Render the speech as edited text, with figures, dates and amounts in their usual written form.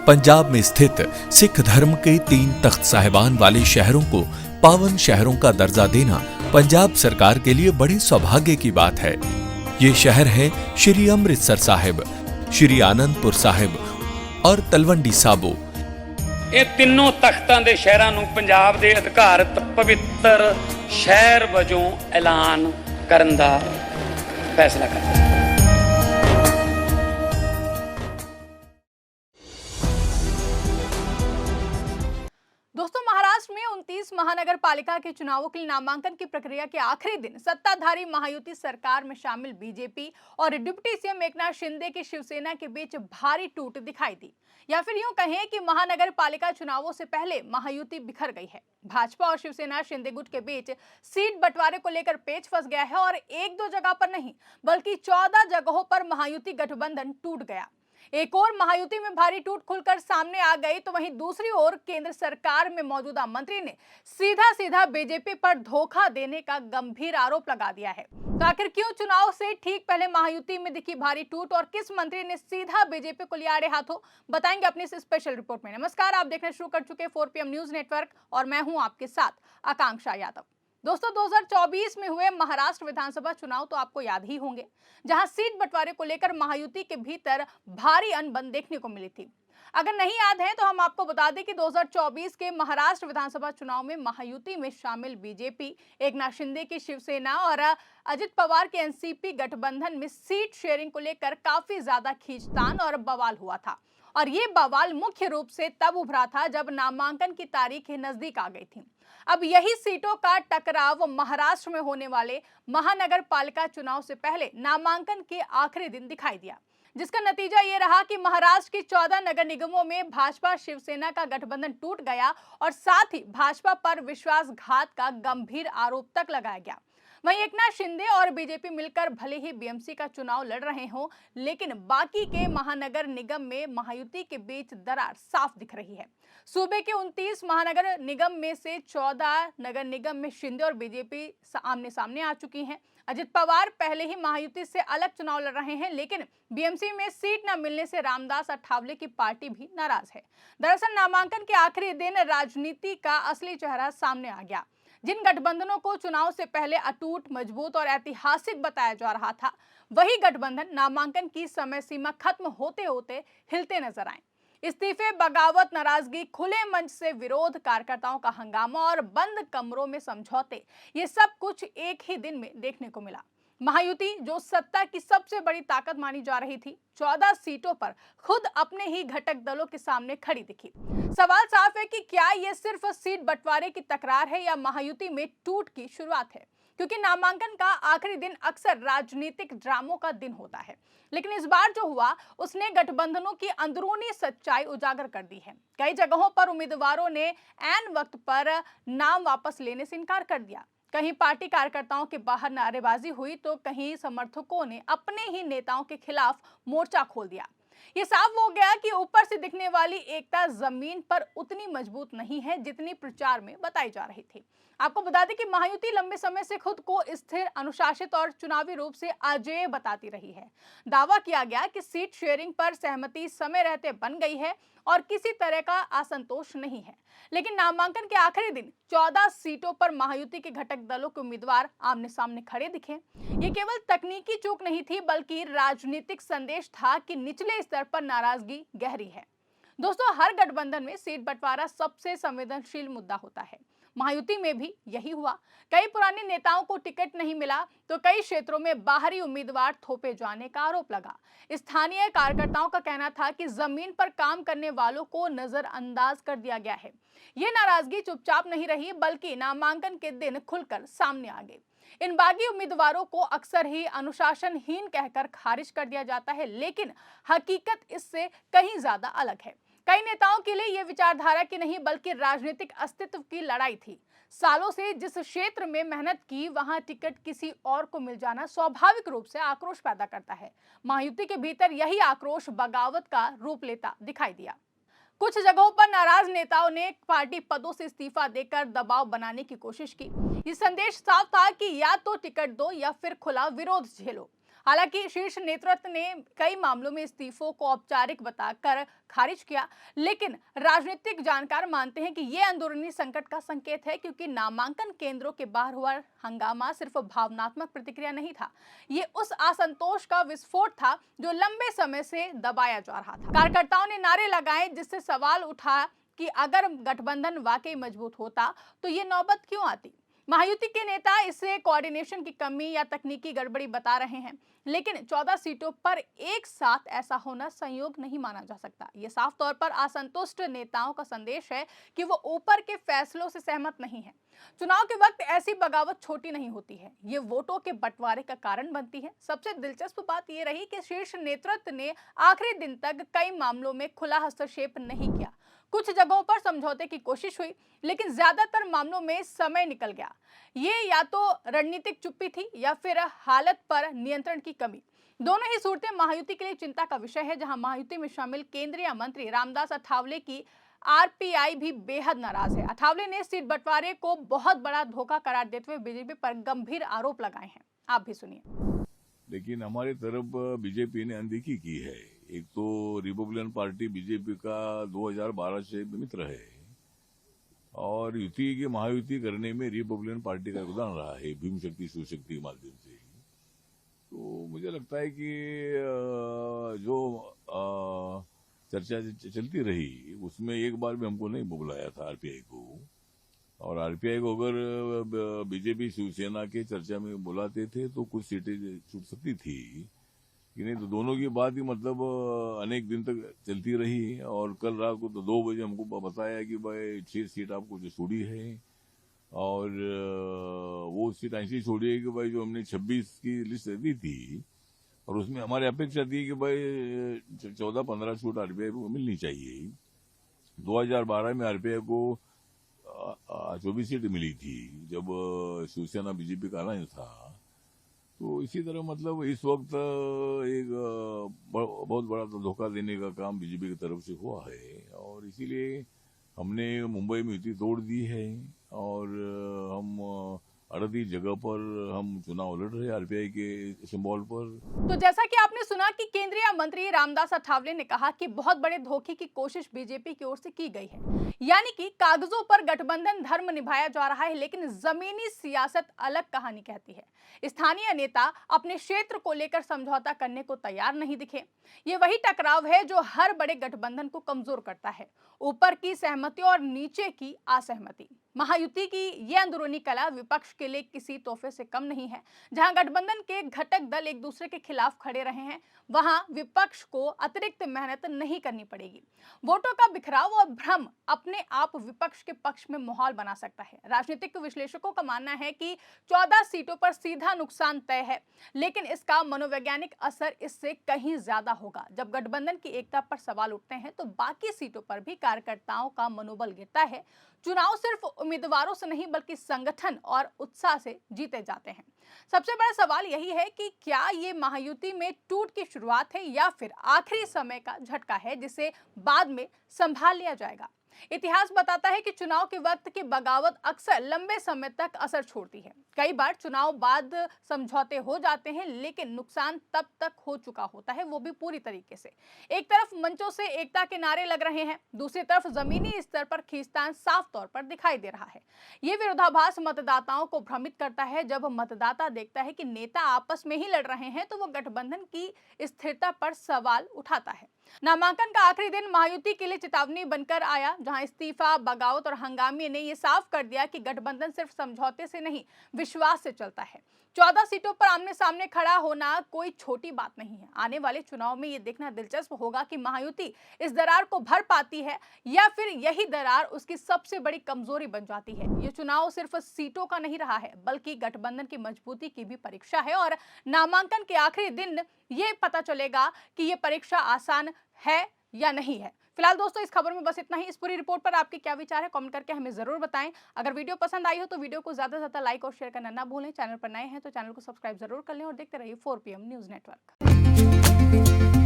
पंजाब में स्थित सिख धर्म के 3 तख्त साहिबान वाले शहरों को पावन शहरों का दर्जा देना पंजाब सरकार के लिए बड़े सौभाग्य की बात है। ये शहर है श्री अमृतसर साहिब, श्री आनंदपुर साहिब और तलवंडी साबो। ਇਹ ਤਿੰਨੋਂ ਤਖਤਾਂ ਦੇ ਸ਼ਹਿਰਾਂ ਨੂੰ ਪੰਜਾਬ ਦੇ ਅਧਿਕਾਰਤ ਪਵਿੱਤਰ ਸ਼ਹਿਰ ਵਜੋਂ ਐਲਾਨ ਕਰਨ ਦਾ ਫੈਸਲਾ ਕੀਤਾ। दोस्तों, महाराष्ट्र में 29 महानगर पालिका के चुनावों के लिए नामांकन की प्रक्रिया के आखिरी दिन सत्ताधारी महायुति सरकार में शामिल बीजेपी और डिप्टी सीएम एकनाथ शिंदे की शिवसेना के बीच भारी टूट दिखाई दी, या फिर यूं कहें कि महानगर पालिका चुनावों से पहले महायुति बिखर गई है। भाजपा और शिवसेना शिंदे गुट के बीच सीट बंटवारे को लेकर पेच फंस गया है और एक दो जगह पर नहीं बल्कि 14 जगहों पर महायुति गठबंधन टूट गया। एक और महायुति में भारी टूट खुलकर सामने आ गई, तो वहीं दूसरी ओर केंद्र सरकार में मौजूदा मंत्री ने सीधा बीजेपी पर धोखा देने का गंभीर आरोप लगा दिया है। तो आखिर क्यों चुनाव से ठीक पहले महायुति में दिखी भारी टूट और किस मंत्री ने सीधा बीजेपी को लिया आड़े हाथों, बताएंगे अपनी इस स्पेशल रिपोर्ट में। नमस्कार, आप देखना शुरू कर चुके 4 PM न्यूज नेटवर्क और मैं हूं आपके साथ आकांक्षा यादव। दोस्तों, 2024 में हुए महाराष्ट्र विधानसभा चुनाव तो आपको याद ही होंगे, जहां सीट बंटवारे को लेकर महायुति के भीतर भारी अनबन देखने को मिली थी। अगर नहीं याद है तो हम आपको बता दें कि 2024 के महाराष्ट्र विधानसभा चुनाव में महायुति में शामिल बीजेपी, एकनाथ शिंदे की शिवसेना और अजित पवार के एनसीपी गठबंधन में सीट शेयरिंग को लेकर काफी ज्यादा खींचतान और बवाल हुआ था। और ये बवाल मुख्य रूप से तब उभरा था जब नामांकन की तारीखें नजदीक आ गई थी। अब यही सीटों का टकराव महाराष्ट्र में होने वाले महानगर पालिका चुनाव से पहले नामांकन के आखिरी दिन दिखाई दिया, जिसका नतीजा ये रहा कि महाराष्ट्र की 14 नगर निगमों में भाजपा शिवसेना का गठबंधन टूट गया और साथ ही भाजपा पर विश्वासघात का गंभीर आरोप तक लगाया गया। वहीं एकनाथ शिंदे और बीजेपी मिलकर भले ही बीएमसी का चुनाव लड़ रहे हों, लेकिन बाकी के महानगर निगम में महायुति के बीच दरार साफ दिख रही है। सूबे के 29 महानगर निगम में से 14 नगर निगम में शिंदे और बीजेपी आमने सामने आ चुकी हैं। अजित पवार पहले ही महायुति से अलग चुनाव लड़ रहे हैं, लेकिन बीएमसी में सीट न मिलने से रामदास अठावले की पार्टी भी नाराज है। दरअसल नामांकन के आखिरी दिन राजनीति का असली चेहरा सामने आ गया। जिन गठबंधनों को चुनाव से पहले अटूट, मजबूत और ऐतिहासिक बताया जा रहा था, वही गठबंधन नामांकन की समय सीमा खत्म होते होते हिलते नजर आए। इस्तीफे, बगावत, नाराजगी, खुले मंच से विरोध, कार्यकर्ताओं का हंगामा और बंद कमरों में समझौते, ये सब कुछ एक ही दिन में देखने को मिला। महायुति, जो सत्ता की सबसे बड़ी ताकत मानी जा रही थी, 14 सीटों पर खुद अपने ही घटक दलों के सामने खड़ी दिखी। सवाल साफ है कि क्या यह सिर्फ सीट बंटवारे की तकरार है या महायुति में टूट की शुरुआत है, क्योंकि नामांकन का आखिरी दिन अक्सर राजनीतिक ड्रामों का दिन होता है। लेकिन इस बार जो हुआ उसने गठबंधनों की अंदरूनी सच्चाई उजागर कर दी है। कई जगहों पर उम्मीदवारों ने ऐन वक्त पर नाम वापस लेने से इनकार कर दिया। कहीं पार्टी कार्यकर्ताओं के बाहर नारेबाजी हुई तो कहीं समर्थकों ने अपने ही नेताओं के खिलाफ मोर्चा खोल दिया। ये साफ हो गया कि ऊपर से दिखने वाली एकता जमीन पर उतनी मजबूत नहीं है जितनी प्रचार में बताई जा रही थी। आपको बता दें कि महायुति लंबे समय से खुद को स्थिर, अनुशासित और चुनावी रूप से अजेय बताती रही है। दावा किया गया कि सीट शेयरिंग पर सहमति समय रहते बन गई है और किसी तरह का असंतोष नहीं है। लेकिन नामांकन के आखिरी दिन 14 सीटों पर महायुति के घटक दलों के उम्मीदवार आमने सामने खड़े दिखे। ये केवल तकनीकी चूक नहीं थी, बल्कि राजनीतिक संदेश था कि निचले स्तर पर नाराजगी गहरी है। दोस्तों, हर गठबंधन में सीट बंटवारा सबसे संवेदनशील मुद्दा होता है। महायुति में भी यही हुआ। कई पुराने नेताओं को टिकट नहीं मिला तो कई क्षेत्रों में बाहरी उम्मीदवार थोपे जाने का आरोप लगा। स्थानीय कार्यकर्ताओं का कहना था कि जमीन पर काम करने वालों को नजरअंदाज कर दिया गया है। ये नाराजगी चुपचाप नहीं रही, बल्कि नामांकन के दिन खुलकर सामने आ गई। इन बागी उम्मीदवारों को अक्सर ही अनुशासनहीन कहकर खारिज कर दिया जाता है, लेकिन हकीकत इससे कहीं ज्यादा अलग है। कई नेताओं के लिए यह विचारधारा की नहीं बल्कि राजनीतिक अस्तित्व की लड़ाई थी। सालों से जिस क्षेत्र में मेहनत की, वहां टिकट किसी और को मिल जाना स्वाभाविक रूप से आक्रोश पैदा करता है। महायुति के भीतर यही आक्रोश बगावत का रूप लेता दिखाई दिया। कुछ जगहों पर नाराज नेताओं ने पार्टी पदों से इस्तीफा देकर दबाव बनाने की कोशिश की। ये संदेश साफ था कि या तो टिकट दो या फिर खुला विरोध झेलो। हालांकि शीर्ष नेतृत्व ने कई मामलों में इस्तीफों को औपचारिक बताकर खारिज किया, लेकिन राजनीतिक जानकार मानते हैं कि ये अंदरूनी संकट का संकेत है, क्योंकि नामांकन केंद्रों के बाहर हुआ हंगामा सिर्फ भावनात्मक प्रतिक्रिया नहीं था, ये उस असंतोष का विस्फोट था जो लंबे समय से दबाया जा रहा था। कार्यकर्ताओं ने नारे लगाए, जिससे सवाल उठा कि अगर गठबंधन वाकई मजबूत होता तो ये नौबत क्यों आती। महायुति के नेता इसे कोऑर्डिनेशन की कमी या तकनीकी गड़बड़ी बता रहे हैं, लेकिन 14 सीटों पर एक साथ ऐसा होना संयोग नहीं माना जा सकता। ये साफ तौर पर असंतुष्ट नेताओं का संदेश है कि वो ऊपर के फैसलों से सहमत नहीं है। चुनाव के वक्त ऐसी बगावत छोटी नहीं होती है, ये वोटों के बंटवारे का कारण बनती है। सबसे दिलचस्प बात ये रही कि शीर्ष नेतृत्व ने आखिरी दिन तक कई मामलों में खुला हस्तक्षेप नहीं किया। कुछ जगहों पर समझौते की कोशिश हुई, लेकिन ज्यादातर मामलों में समय निकल गया। ये या तो रणनीतिक चुप्पी थी या फिर हालत पर नियंत्रण की कमी। दोनों ही सूरतें महायुति के लिए चिंता का विषय है, जहां महायुति में शामिल केंद्रीय मंत्री रामदास अठावले की आरपीआई भी बेहद नाराज है। अठावले ने सीट बंटवारे को बहुत बड़ा धोखा करार देते हुए बीजेपी पर गंभीर आरोप लगाए हैं। आप भी सुनिए। लेकिन हमारी तरफ बीजेपी ने अनदेखी की है। एक तो रिपब्लिकन पार्टी बीजेपी का 2012 से मित्र है और युति की महायुति करने में रिपब्लिकन पार्टी का योगदान रहा है भीम शक्ति शिव शक्ति के माध्यम से। तो मुझे लगता है कि जो चर्चा चलती रही उसमें एक बार भी हमको नहीं बुलाया था आरपीआई को, और आरपीआई को अगर बीजेपी शिवसेना के चर्चा में बुलाते थे तो कुछ सीटें छूट सकती थी कि नहीं। तो दोनों की बात ही मतलब अनेक दिन तक चलती रही और कल रात को तो 2 बजे हमको बताया कि भाई 6 सीट आपको जो छोड़ी है, और वो सीट ऐसी छोड़ी है कि भाई जो हमने 26 की लिस्ट दी थी और उसमें हमारी अपेक्षा थी कि भाई 14-15 छूट आरपीआई को मिलनी चाहिए। 2012 में आरपीआई को 24 सीट मिली थी जब शिवसेना बीजेपी का अलायंस था। तो इसी तरह मतलब इस वक्त एक बहुत बड़ा धोखा देने का काम बीजेपी की तरफ से हुआ है, और इसीलिए हमने मुंबई में युति तोड़ दी है और हम 38 जगह पर हम चुनाव लड़ रहे हैं आरपीआई के सिंबल पर। तो जैसा कि आपने सुना कि केंद्रीय मंत्री रामदास अठावले ने कहा कि बहुत बड़े धोखे की कोशिश बीजेपी की ओर से की गई है, यानी कि कागजों पर गठबंधन धर्म निभाया जा रहा है, लेकिन जमीनी सियासत अलग कहानी कहती है। स्थानीय नेता अपने क्षेत्र को लेकर समझौता करने को तैयार नहीं दिखे। ये वही टकराव है जो हर बड़े गठबंधन को कमजोर करता है, ऊपर की सहमति और नीचे की असहमति। महायुति की यह अंदरूनी कला विपक्ष के लिए किसी तोहफे से कम नहीं है। जहां गठबंधन के घटक दल एक दूसरे के खिलाफ खड़े रहे हैं, वहां विपक्ष को अतिरिक्त मेहनत नहीं करनी पड़ेगी। वोटों का बिखराव और भ्रम अपने आप विपक्ष के पक्ष में माहौल बना सकता है। राजनीतिक विश्लेषकों का मानना है कि 14 सीटों पर सीधा नुकसान तय है, लेकिन इसका मनोवैज्ञानिक असर इससे कहीं ज्यादा होगा। जब गठबंधन की एकता पर सवाल उठते हैं तो बाकी सीटों पर भी कार्यकर्ताओं का मनोबल गिरता है। चुनाव सिर्फ उम्मीदवारों से नहीं बल्कि संगठन और उत्साह से जीते जाते हैं। सबसे बड़ा सवाल यही है कि क्या ये महायुति में टूट की शुरुआत है या फिर आखिरी समय का झटका है जिसे बाद में संभाल लिया जाएगा। इतिहास बताता है कि चुनाव के वक्त की बगावत अक्सर लंबे समय तक असर छोड़ती है। कई बार चुनाव बाद समझौते हो जाते हैं, लेकिन नुकसान तब तक हो चुका होता है, वो भी पूरी तरीके से। एक तरफ मंचों से एकता के नारे लग रहे हैं, दूसरी तरफ जमीनी स्तर पर खींचतान साफ तौर पर दिखाई दे रहा है। ये विरोधाभास मतदाताओं को भ्रमित करता है। जब मतदाता देखता है कि नेता आपस में ही लड़ रहे हैं तो वो गठबंधन की स्थिरता पर सवाल उठाता है। नामांकन का आखिरी दिन महायुति के लिए चेतावनी बनकर आया, जहां इस्तीफा, बगावत और हंगामे ने यह साफ कर दिया कि गठबंधन सिर्फ समझौते से नहीं, विश्वास से चलता है। 14 सीटों पर आमने सामने खड़ा होना कोई छोटी बात नहीं है। आने वाले चुनाव में यह देखना दिलचस्प होगा कि महायुति इस दरार को भर पाती है या फिर यही दरार उसकी सबसे बड़ी कमजोरी बन जाती है। यह चुनाव सिर्फ सीटों का नहीं रहा है, बल्कि गठबंधन की मजबूती की भी परीक्षा है, और नामांकन के आखिरी दिन ये पता चलेगा कि ये परीक्षा आसान है या नहीं है। फिलहाल दोस्तों इस खबर में बस इतना ही। इस पूरी रिपोर्ट पर आपके क्या विचार है, कमेंट करके हमें जरूर बताएं। अगर वीडियो पसंद आई हो तो वीडियो को ज्यादा से ज्यादा लाइक और शेयर करना ना भूलें। चैनल पर नए हैं तो चैनल को सब्सक्राइब जरूर कर लें और देखते रहिए 4 PM न्यूज नेटवर्क।